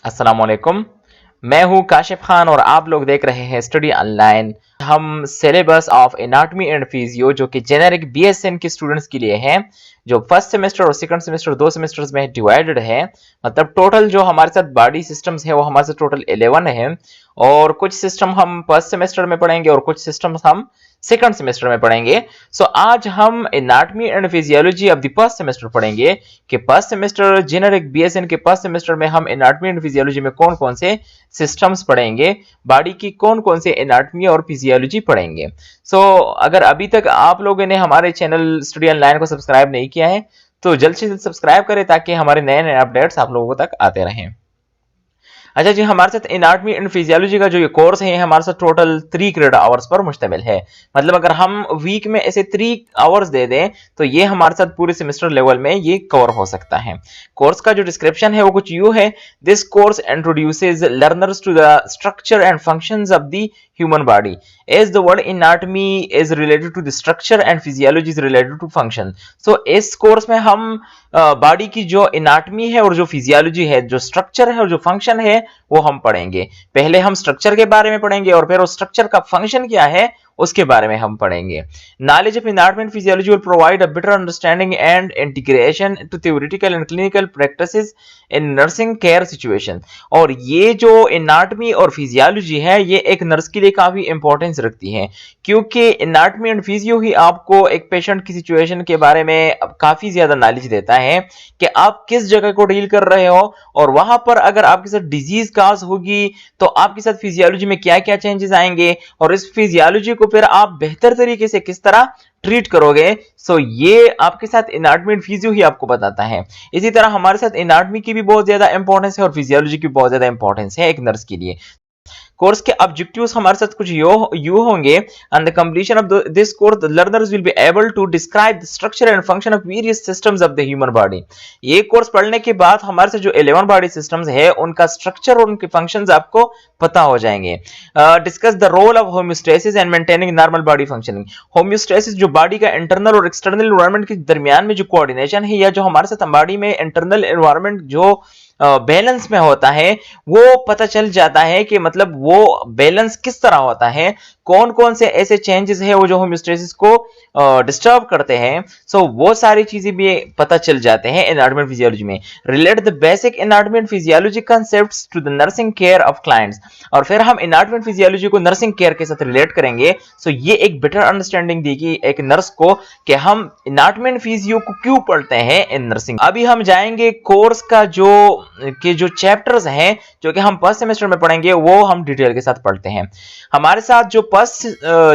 अस्सलाम वालेकुम। मैं हूं काशिफ खान और आप लोग देख रहे हैं स्टडी ऑनलाइन। हम syllabus of anatomy and physio जो कि जेनेरिक बीएसएन के स्टूडेंट्स के लिए है, जो फर्स्ट सेमेस्टर और सेकंड सेमेस्टर दो सेमेस्टर्स में डिवाइडेड है। मतलब टोटल जो हमारे साथ बॉडी सिस्टम्स है वो हमारे साथ टोटल 11 है और कुछ सिस्टम हम फर्स्ट सेमेस्टर में पढ़ेंगे और कुछ सिस्टम हम सेकंड सेमेस्टर में पढ़ेंगे। सो आज हम anatomy and physiology of the first semester पढ़ेंगे कि फर्स्ट सेमेस्टर जेनेरिक बीएसएन के फर्स्ट सेमेस्टर में हम एनाटॉमी एंड फिजियोलॉजी में कौन कौन से सिस्टम्स पढ़ेंगे, बॉडी की कौन कौन से एनाटॉमी और फिजियोलॉजी पढ़ेंगे। सो अगर अभी तक आप लोगों ने हमारे चैनल स्टडी ऑनलाइन को सब्सक्राइब नहीं किया है तो जल्द से जल्द सब्सक्राइब करें ताकि हमारे नए नए अपडेट्स आप लोगों तक आते रहें। अच्छा जी, हमारे साथ एनाटॉमी एंड फिजियोलॉजी का जो ये कोर्स है हमारे साथ टोटल 3 क्रेडिट आवर्स पर मुश्तमिल है। मतलब अगर हम वीक में ऐसे 3 आवर्स दे दें तो ये हमारे साथ पूरे सेमेस्टर लेवल में ये कवर हो सकता है। कोर्स का जो डिस्क्रिप्शन है वो कुछ यूं है: this course introduces learners to the structure and functions of the human body as the word anatomy is related to the structure and physiology is related to function। so इस course में हम body की जो anatomy है और जो physiology है, जो स्ट्रक्चर है और जो फंक्शन है वो हम पढ़ेंगे। पहले हम स्ट्रक्चर के बारे में पढ़ेंगे और फिर उस स्ट्रक्चर का फंक्शन क्या है उसके बारे में हम पढ़ेंगे। Knowledge of anatomy and physiology will provide a better understanding and integration to theoretical and clinical practices in nursing care situation. और ये जो एनाटॉमी और फिजियोलॉजी है ये एक नर्स के लिए काफी इंपॉर्टेंस रखती है, क्योंकि एनाटॉमी एंड फिजियो ही आपको एक पेशेंट की सिचुएशन के बारे में काफी ज्यादा नॉलेज देता है कि आप किस जगह को डील कर रहे हो और वहां पर अगर आपके साथ डिजीज काज होगी तो आपके साथ फिजियोलॉजी में क्या क्या चेंजेस आएंगे और इस फिजियोलॉजी को फिर आप बेहतर तरीके से किस तरह ट्रीट करोगे। सो ये आपके साथ एनाटॉमी एंड फिजियो ही आपको बताता है। इसी तरह हमारे साथ एनाटॉमी की भी बहुत ज्यादा इंपॉर्टेंस है और फिजियोलॉजी की बहुत ज्यादा इंपॉर्टेंस है एक नर्स के लिए। कोर्स के ऑब्जेक्टिव्स हमारे साथ कुछ यू होंगे: on the completion of this course the learners will be able to describe the structure and function of various systems of the human body. ये कोर्स पढ़ने के बाद हमारे साथ जो 11 बॉडी सिस्टम्स है उनका स्ट्रक्चर और उनके फंक्शंस आपको पता हो जाएंगे। Discuss the role of homeostasis and maintaining normal body functioning. Homeostasis जो बॉडी का इंटरनल और एक्सटर्नल एनवायरनमेंट के दरमियान में जो कोऑर्डिनेशन है या जो हमारे साथ बॉडी में इंटरनल एनवायरनमेंट जो बैलेंस में होता है वो पता चल जाता है कि मतलब वो बैलेंस किस तरह होता है, कौन कौन से ऐसे चेंजेस है वो जो होम्योस्टेसिस को डिस्टर्ब करते हैं। सो वो सारी चीजें भी पता चल जाते हैं एनाटॉमी एंड फिजियोलॉजी में। Relate the basic anatomy and physiology concepts to the nursing care of clients. और फिर हम एनाटॉमी एंड फिजियोलॉजी को नर्सिंग केयर के साथ रिलेट करेंगे। सो ये एक बेटर अंडरस्टैंडिंग देगी एक नर्स को कि हम एनाटॉमी एंड फिजियो को क्यों पढ़ते हैं इन नर्सिंग। अभी हम जाएंगे कोर्स का जो चैप्टर्स हैं जो कि हम फर्स्ट सेमेस्टर में पढ़ेंगे वो हम डिटेल के साथ पढ़ते हैं। हमारे साथ जो फर्स्ट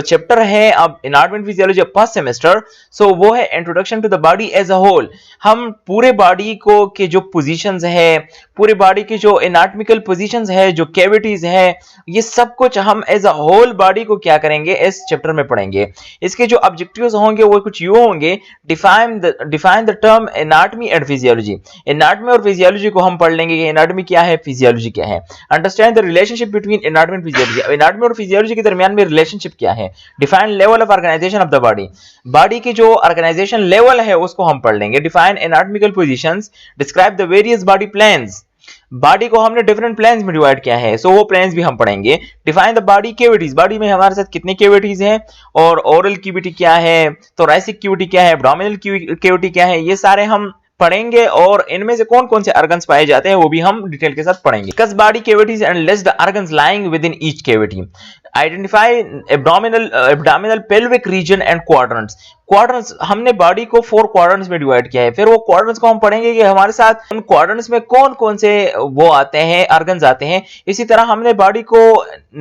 चैप्टर है अब anatomy and physiology of first semester, so वो है introduction to the body as a whole. हम पूरे बॉडी को के जो पोजीशंस है, पूरे बॉडी की जो एनाटॉमिकल पोजीशंस है, जो कैविटीज है, ये सब कुछ हम एज अ होल बॉडी को क्या करेंगे इस चैप्टर में पढ़ेंगे। इसके जो ऑब्जेक्टिव्स होंगे वो कुछ यूं होंगे: define the term anatomy and physiology. Anatomy और फिजियोलॉजी को हम पढ़ लेंगे कि एनाटॉमी क्या है, फिजियोलॉजी क्या है। Understand the relationship between anatomy and physiology. Anatomy और फिजियोलॉजी के दरमियान में रिलेशनशिप क्या है। Define level of organisation of the body. Body की जो ऑर्गेनाइजेशन लेवल है उसको हम पढ़ लेंगे। Define anatomical positions. Describe the various body planes. Body को हमने डिफरेंट प्लेन्स में डिवाइड किया है, सो वो प्लेन्स भी हम पढ़ेंगे। Define the body cavities. Body में हमारे साथ कितनी कैविटीज हैं और ओरल कैविटी क्या है, थोरैसिक कैविटी क्या है, एब्डोमिनल कैविटी क्या है, ये सारे हम पढ़ेंगे और इनमें से कौन कौन से ऑर्गन्स पाए जाते हैं वो भी हम डिटेल के साथ पढ़ेंगे। Discuss body cavities and list the organs lying with in each cavity. Identify abdominal pelvic region and quadrants. Quadrants हमने बॉडी को 4 क्वाड्रेंट्स में डिवाइड किया है, फिर वो क्वाड्रेंट्स को हम पढ़ेंगे कि हमारे साथ उन क्वाड्रेंट्स में कौन कौन से वो आते हैं, ऑर्गन्स आते हैं। इसी तरह हमने बॉडी को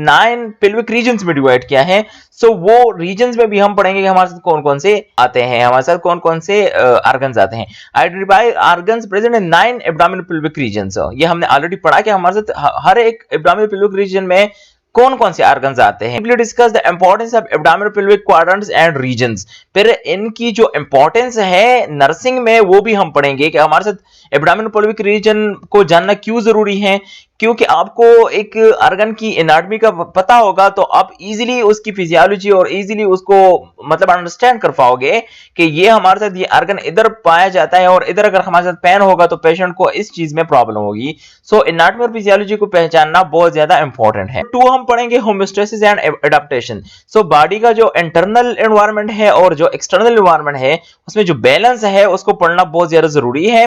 9 पेल्विक रीजन्स में डिवाइड किया है, सो वो रीजन्स में भी हम पढ़ेंगे कि हमारे साथ कौन कौन से आते हैं, हमारे साथ कौन कौन से ऑर्गन्स आते हैं। Identify organs present in 9 abdominal pelvic regions. ये हमने ऑलरेडी पढ़ा कि हमारे साथ हर एक एब्डोमिनल पेल्विक रीजन में कौन कौन से ऑर्गन्स आते हैं। Simply discuss the importance of abdominal pelvic quadrants and regions. फिर इनकी जो इंपॉर्टेंस है नर्सिंग में वो भी हम पढ़ेंगे कि हमारे साथ एब्डोमिनल पेल्विक रीजन को जानना क्यों जरूरी है, क्योंकि आपको एक ऑर्गन की एनाटॉमी का पता होगा तो आप इजीली उसकी फिजियोलॉजी और इजीली उसको मतलब अंडरस्टैंड कर पाओगे कि ये हमारे साथ ये ऑर्गन इधर पाया जाता है और इधर अगर हमारे साथ पेन होगा तो पेशेंट को इस चीज में प्रॉब्लम होगी। सो एनाटॉमी और फिजियोलॉजी को पहचानना बहुत ज्यादा इंपॉर्टेंट है। 2 हम पढ़ेंगे homeostasis and adaptation. So body का जो इंटरनल एनवायरनमेंट है और जो एक्सटर्नल एनवायरनमेंट है उसमें जो बैलेंस है उसको पढ़ना बहुत ज्यादा जरूरी है।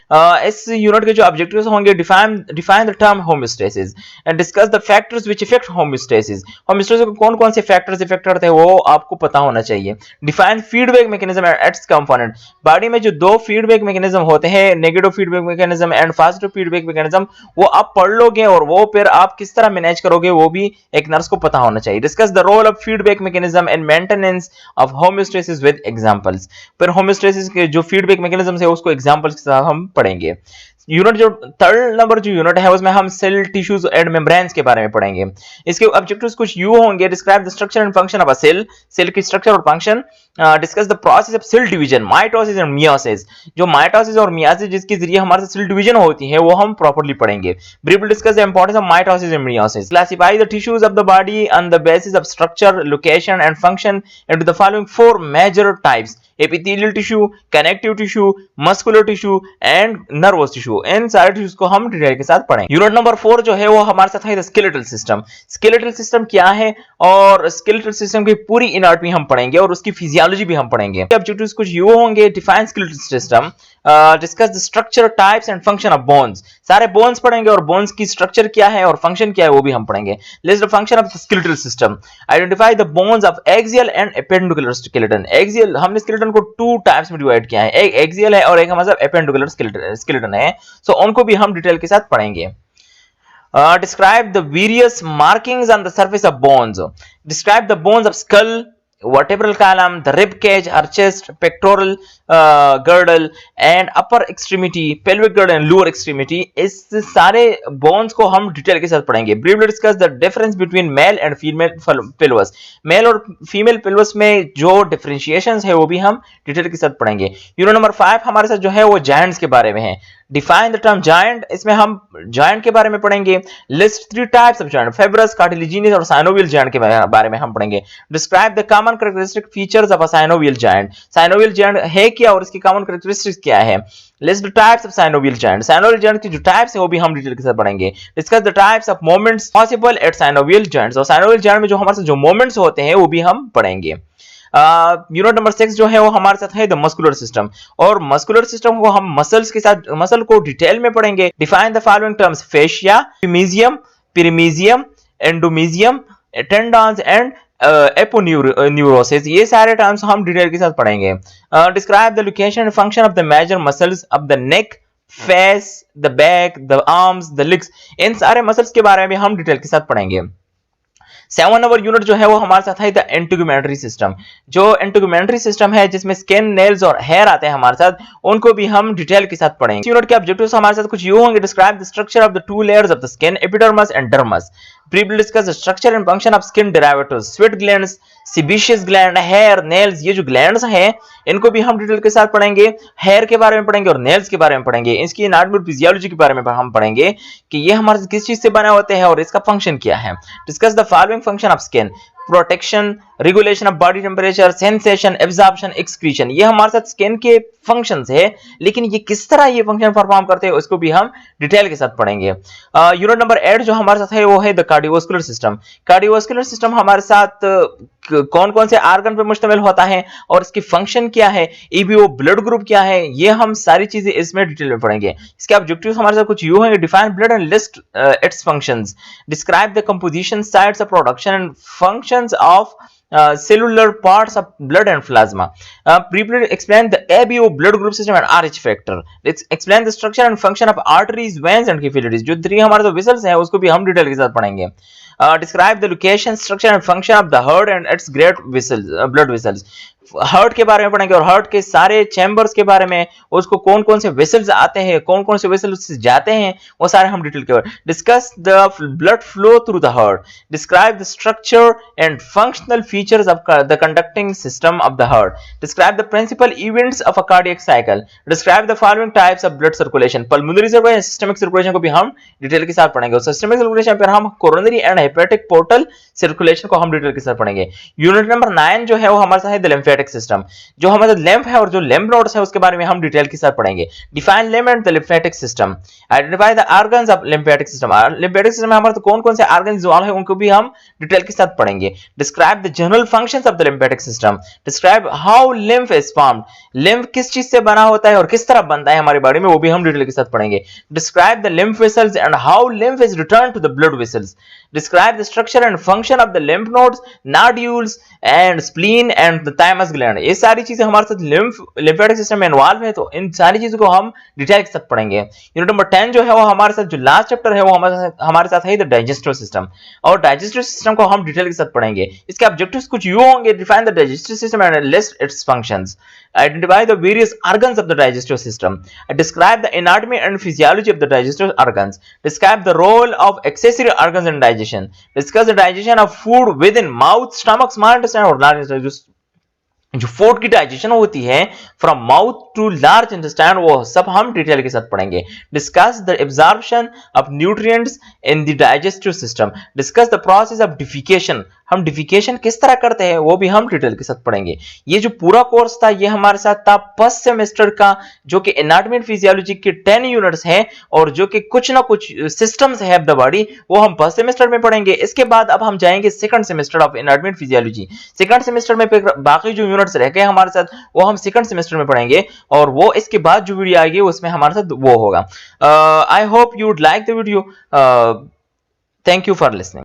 इस यूनिट के जो ऑब्जेक्टिव्स होंगे, define the term homeostasis and discuss the factors which effect homeostasis. Homeostasis को कौन कौन से फैक्टर्स इफेक्ट करते हैं वो आपको पता होना चाहिए। Define feedback mechanism and it's component. Body में जो 2 फीडबैक मैकेनिज्म होते हैं, negative feedback mechanism and positive feedback mechanism, वो आप पढ़ लोगे और वो फिर आप किस तरह मैनेज करोगे वो भी एक नर्स को पता होना चाहिए। Discuss the role of feedback mechanism and maintenance of homeostasis with examples. फिर होम्योस्टेसिस के जो फीडबैक मैकेनिज्म है उसको एग्जांपल्स के साथ हम पढ़ेंगे। यूनिट जो 3rd नंबर जो यूनिट है उसमें हम सेल, टिश्यूज एंड मेम्ब्रेन्स के बारे में पढ़ेंगे। इसके ऑब्जेक्टिव्स कुछ यू होंगे। Describe the structure and function of a cell, cell की स्ट्रक्चर और function. Discuss the process of cell division, mitosis and meiosis. जो माइटोसिस और मियोसिस जिसके जरिए हमारे सेल डिवीजन होती है वो हम प्रॉपर्ली पढ़ेंगे। Briefly discuss the importance of mitosis and meiosis. Classify the tissues of the body on the basis of structure, location and function into the following 4 major types: epithelial tissue, connective tissue, muscular tissue and nervous tissue। इन सारे tissues को हम detail के साथ पढ़ेंगे। Unit number 4 जो है वो हमारे साथ है स्केलेटल सिस्टम। स्केलेटल सिस्टम क्या है और स्केलेटल सिस्टम की पूरी एनाटॉमी हम पढ़ेंगे और उसकी फिजियोलॉजी भी हम पढ़ेंगे। ऑब्जेक्टिव्स कुछ यू होंगे। Define skeletal system, discuss the structure, types and function of bones. सारे बोन्स पढ़ेंगे और बोन्स की स्ट्रक्चर क्या है और फंक्शन क्या है वो भी हम पढ़ेंगे। List the function of the skeletal system. Identify the bones of axial and appendicular skeleton. Axial, हमने स्केलेटन को 2 टाइप्स में डिवाइड किया है, एक एक्सियल है और एक हमारा एपेंडिकुलर स्केलेटन है। सो उनको भी हम डिटेल के साथ पढ़ेंगे। Describe the various markings on the surface of bones. Describe the bones of skull, vertebral column, the rib cage or chest, pectoral girdle and upper extremity, pelvic girdle and lower extremity। इस सारे bones को हम detail के साथ पढ़ेंगे। Briefly discuss the difference between male and female pelvis। Male और female pelvis में जो डिफरेंशिएशंस है वो भी हम डिटेल के साथ पढ़ेंगे। यूनिट नंबर 5 हमारे साथ जो है वो जायंट्स के बारे में है। डिफाइन द टर्म जायंट, इसमें हम जायंट के बारे में पढ़ेंगे। List 3 types of joint, fibrous, cartilaginous और साइनोवियल जायंट के बारे में हम पढ़ेंगे। Describe the common characteristic features of a synovial joint. Synovial joint है क्या और इसकी कॉमन कैरेक्टरिस्टिक्स क्या है। List the types of synovial joint. Synovial joint की जो टाइप्स है वो भी हम डिटेल के साथ पढ़ेंगे। Discuss the types of movements possible at synovial giants. और साइनोवियल जायंट में जो हमारे साथ जो मूवमेंट्स होते हैं वो भी हम पढ़ेंगे। यूनिट नंबर 6 जो है वो हमारे साथ है द मस्कुलर सिस्टम। और मस्कुलर सिस्टम को हम मसल्स के साथ, मसल को डिटेल में पढ़ेंगे। Define the following terms: fascia, epimysium, perimysium, endomysium, tendons and aponeurosis. ये सारे टर्म्स हम डिटेल के साथ पढ़ेंगे। Describe the location and function of the major muscles of the neck, face, the back, the arms, the legs. इन सारे muscles के बारे में हम डिटेल के साथ पढ़ेंगे। 7 नंबर यूनिट जो है वो हमारे साथ है द इंटेगुमेंटरी सिस्टम। जो इंटेगुमेंटरी सिस्टम है जिसमें स्किन, नेल्स और हेयर आते हैं हमारे साथ, उनको भी हम डिटेल के साथ पढ़ेंगे। यूनिट के ऑब्जेक्टिव्स हमारे साथ कुछ यूं होंगे। Describe the structure of the 2 layers of the skin, epidermis and dermis. Briefly discuss the structure and function of skin derivatives, sweat glands, sebaceous gland, hair, nails। ये जो glands हैं इनको भी हम डिटेल के साथ पढ़ेंगे। हेयर के बारे में पढ़ेंगे और नेल्स के बारे में पढ़ेंगे। इसकी एनाटॉमी और फिजियोलॉजी के बारे में हम पढ़ेंगे कि ये हमारे किस चीज से बने होते हैं और इसका फंक्शन क्या है। Discuss the following function of skin: protection, regulation of body temperature, sensation, absorption, excretion. ये हमारे साथ स्किन के फंक्शंस है, लेकिन ये किस तरह ये फंक्शन परफॉर्म करते हैं उसको भी हम डिटेल के साथ पढ़ेंगे। यूनिट नंबर 8 जो हमारे साथ है वो है the cardiovascular system. Cardiovascular system हमारे साथ कौन कौन से आर्गन पर मुश्तमिल होता है और इसकी फंक्शन क्या है, ईबीओ ब्लड ग्रुप क्या है, ये हम सारी चीजें इसमें डिटेल में पढ़ेंगे। इसके ऑब्जेक्टिव्स हमारे साथ कुछ यूं हैं। Define blood and list it's functions. Describe the composition, sites of production and functions of cellular parts of blood and plasma. Briefly explain the ABO blood group system and RH factor. Explain the structure and function of arteries, veins and capillaries। जो 3 हमारे जो vessels हैं उसको भी हम detail के साथ पढ़ेंगे। Describe the location, structure and function of the heart and its great vessels, blood vessels। Heart के बारे में पढ़ेंगे और हार्ट के सारे चैम्बर्स के बारे में, उसको कौन कौन से वेसल्स आते हैं, कौन कौन से वेसल उससे जाते हैं, वो सारे हम डिटेल के बारे में। Discuss the blood flow through the heart, describe the structure and functional features of the conducting system of the heart, describe the principal events of a cardiac cycle, describe the following types of blood circulation. Pulmonary circulation, systemic circulation को भी हम detail के साथ पढ़ेंगे। Systemic circulation पर हम coronary and hepatic portal circulation को हम डिटेल के साथ पढ़ेंगे। यूनिट नंबर 9 जो है वो हमारे साथ है द लिम्फेटिक सिस्टम, जो हमारा लिम्फ है और जो लिम्फ नोड्स है उसके बारे में हम डिटेल के साथ पढ़ेंगे। Define lymph and the lymphatic system, identify the organs of lymphatic system. Lymphatic system में हमारे कौन कौन से ऑर्गन्स इन्वॉल्व है उनको भी हम डिटेल के साथ पढ़ेंगे। Describe the general functions of the lymphatic system, describe how lymph is formed, lymph किस चीज से बना होता है और किस तरह बनता है हमारी बॉडी में, वो भी हम डिटेल के साथ पढ़ेंगे। Describe the lymph vessels and how lymph is return to the blood vessels, describe the structure and function of the lymph nodes, nodules and spleen and the thymus gland. ये सारी चीजें हमारे साथ लिम्फेटिक सिस्टम में involve है, तो इन सारी चीजों को हम डिटेल के साथ पढ़ेंगे। यूनिट नंबर 10 जो है वो हमारे साथ, जो लास्ट चैप्टर है वो हमारे साथ है द डाइजेस्टिव सिस्टम, और डाइजेस्टिव सिस्टम को हम डिटेल के साथ पढ़ेंगे। इसके ऑब्जेक्टिव्स कुछ यूं होंगे: define the digestive system and list it's functions, identify the various organs of the digestive system, describe the anatomy and physiology of the digestive organs, describe the role of accessory organs in digestion, discuss the digestion of food within mouth, stomach, small intestine और large intestine। जो food की digestion होती है from mouth to large intestine, वो सब हम detail के साथ पढ़ेंगे। Discuss the absorption of nutrients in the digestive system, discuss the process of defecation, हम डिफिकेशन किस तरह करते हैं वो भी हम डिटेल के साथ पढ़ेंगे। ये जो पूरा कोर्स था ये हमारे साथ था फर्स्ट सेमेस्टर का, जो कि एनाटॉमी एंड फिजियोलॉजी के 10 यूनिट्स हैं और जो कि कुछ ना कुछ सिस्टम्स है ऑफ द बॉडी, वो हम फर्स्ट सेमेस्टर में पढ़ेंगे। इसके बाद अब हम जाएंगे second semester of anatomy and physiology. Second semester में बाकी जो यूनिट्स रह गए हमारे साथ वो हम सेकंड सेमेस्टर में पढ़ेंगे, और वो इसके बाद जो वीडियो आएगी उसमें हमारे साथ वो होगा। I hope you would like the video. Thank you for listening.